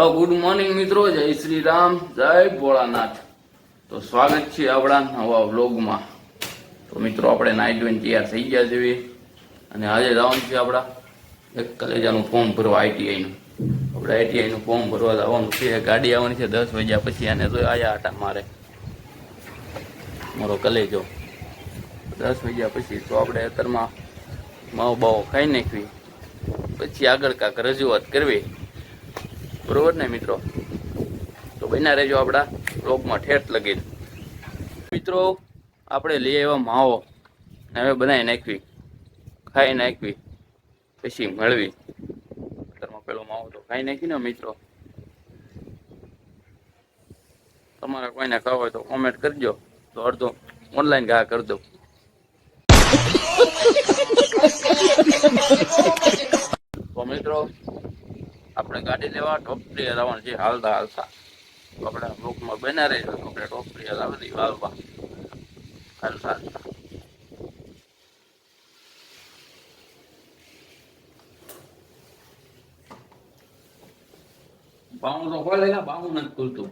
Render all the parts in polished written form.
તો good morning મિત્રો, જય શ્રી રામ, જય ભોળાનાથ। તો સ્વાગત છે આપણા નવા વ્લોગમાં। તો મિત્રો આપણે નાઈ ધોઈને તૈયાર થઈ ગયા છીએ અને આજે જવાનું છે આપણા એક કલેજાનું ફોર્મ ભરવા આઈટીઆઈનું। આપણે આઈટીઆઈનું ફોર્મ ભરવા જવાનું છે। ગાડી આવવાની છે 10 વાગ્યા પછી અને જો આયા આટા મારે મારો કલેજો 10 વાગ્યા પછી। તો આપણે અત્યારમાં માવો બાવો ખાઈ નાખવી પછી આગળ કાંક રજૂઆત કરવી, બરોબર ને મિત્રો? તો બન્યા રહેજો આપણા બ્લોગમાં ઠેઠ લગી। મિત્રો આપણે લઈ આવ્યા માવો હવે બનાવી નાખવી, ખાઈ નાખવી પછી મળવી। ઘરમાં પેલો માવો તો ખાઈ નાખી ને મિત્રો। તમારે કોઈને ખાવ હોય તો કોમેન્ટ કરજો, તો અડધો ઓનલાઈન ઘા કરી દો। તો મિત્રો આપણે ગાડી લેવા ટોપરી લાવવાનું છે હાલતા હાલતા। આપણે બ્લોકમાં બના રહી તો આપણે ટોપરી લાવી દઈએ હાલવા હાલતા હાલતા। બાવું તો ખોલે ને, બાવું નથી ખુલતું।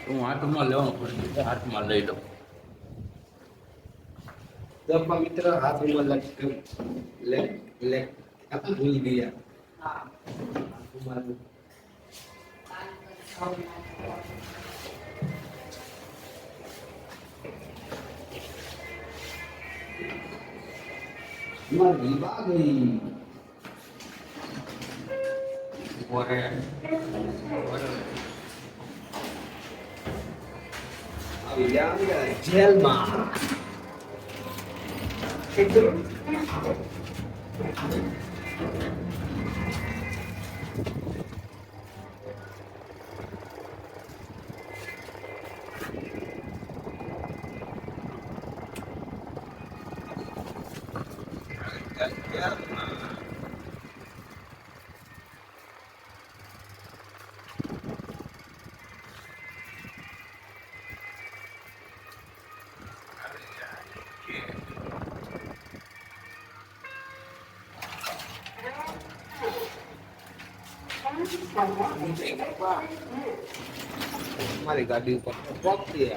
હું હાથમાં લેવાનું પડે, હાથમાં લઈ લઉં। મિત્ર હાથમાં લે આપણે ભૂલી ગયા। મારી બાગી ઓરે આવી ગયા જેલમાં। મારી ગાડી ઉપર પહોંચી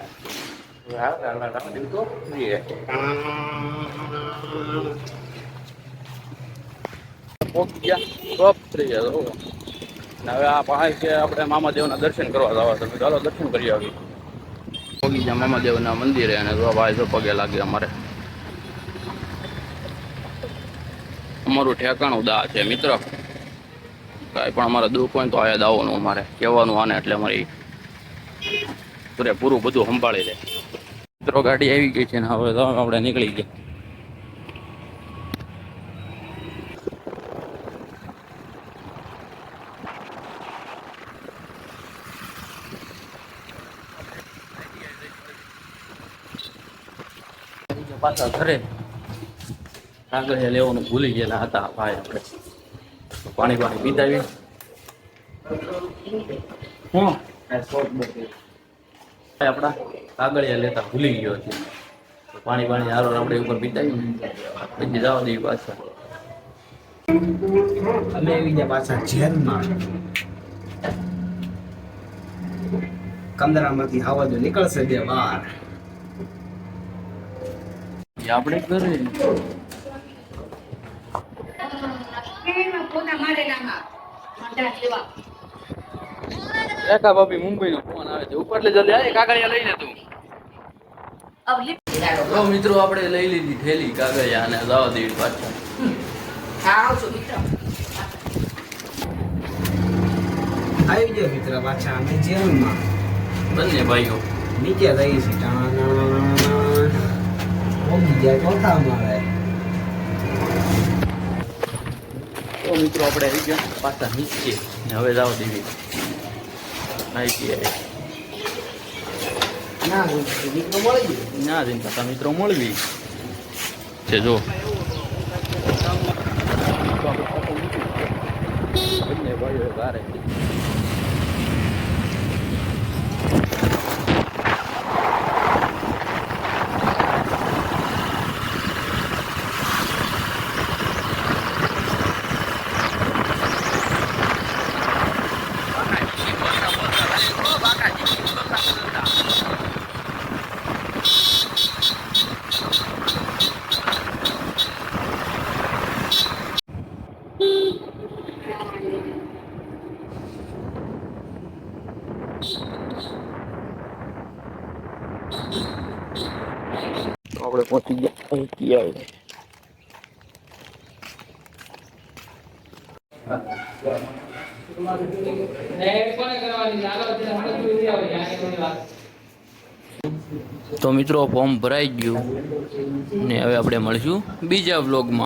હવે આ પાસે છે આપણે મામાદેવના દર્શન કરવા જવા છે। ચાલો દર્શન કરી આવી। પગી ગયા મામાદેવના મંદિરે અને જો ભાઈ જો પગે લાગે અમારે। અમારું ઠેકાણું દા છે મિત્ર, કાંઈ પણ અમારે દુઃખ હોય તો આયા દાવાનું અમારે કહેવાનું આને, એટલે અમારી પૂરેપૂરું બધું સંભાળી લે। મિત્રો ગાડી આવી ગઈ છે ને હવે આપણે નીકળી ગયા। પાછા ઘરે કાગળ લેવાનું ભૂલી ગયેલા હતા ભાઈ આપણે। પાણી પાણી પીતાવી હું આપણા કાગળિયા લેતા ભૂલી ગયો છે। પાણી પાણી હારો આપણે ઉપર પીતાવી પછી જવા દઈએ પાછા। અમે આવી ગયા પાછા જેલમાં। કમરામાંથી આવાજ નીકળશે બે વાર। આપણે ઘરે રેખા ભાભી મુંબઈ નો ફોન આવે છે, ઉપર લે જલ્દી આ કાગળિયા લઈને તું। તો મિત્રો આપણે લઈ લીધી થેલી કાગળિયા અને જવા દેવી પાછા। આવી ગયો મિત્ર પાછા અમે જેલમાં। બંને ભાઈઓ નીચે રહી છે બીજા ચોથા મારે। તો મિત્રો આપણે આવી ગયા પાછા નીચે ને હવે જવા દેવી આઈટીઆઈ। ના મિત્રો મળી ગયું ના જઈને પાછા મિત્રો મળવી છે। જો બંને ભાઈઓ ગારે આપણે પહોંચી ગયા અહીંથી આવે. તો મિત્રો ફોર્મ ભરાઈ ગયું ને હવે આપણે મળશું બીજા વ્લોગમાં.